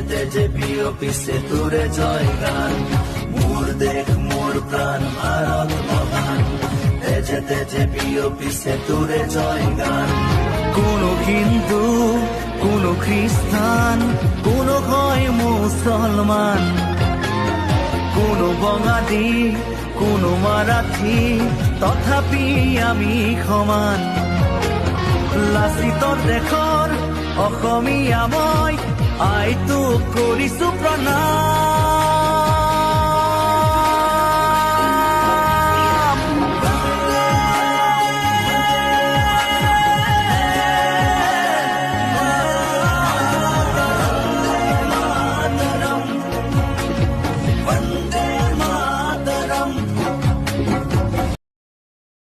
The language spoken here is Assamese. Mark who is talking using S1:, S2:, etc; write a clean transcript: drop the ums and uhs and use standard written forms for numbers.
S1: তেজে প্রিয় পিছে তোরে জয় গান মোর দেখ মোর প্রাণ ভারত মহান তেজে প্রিয় পিছে তোরে জয় গান কোনো হিন্দু কোনো খ্রিস্টান কোনো হয় মুসলমান কোনো বঙালী কোনো মারাঠী তথাপি আমি সমান লাচিতৰ দেশৰ অসমীয়া মই আইটোক কৰিছো প্ৰণাম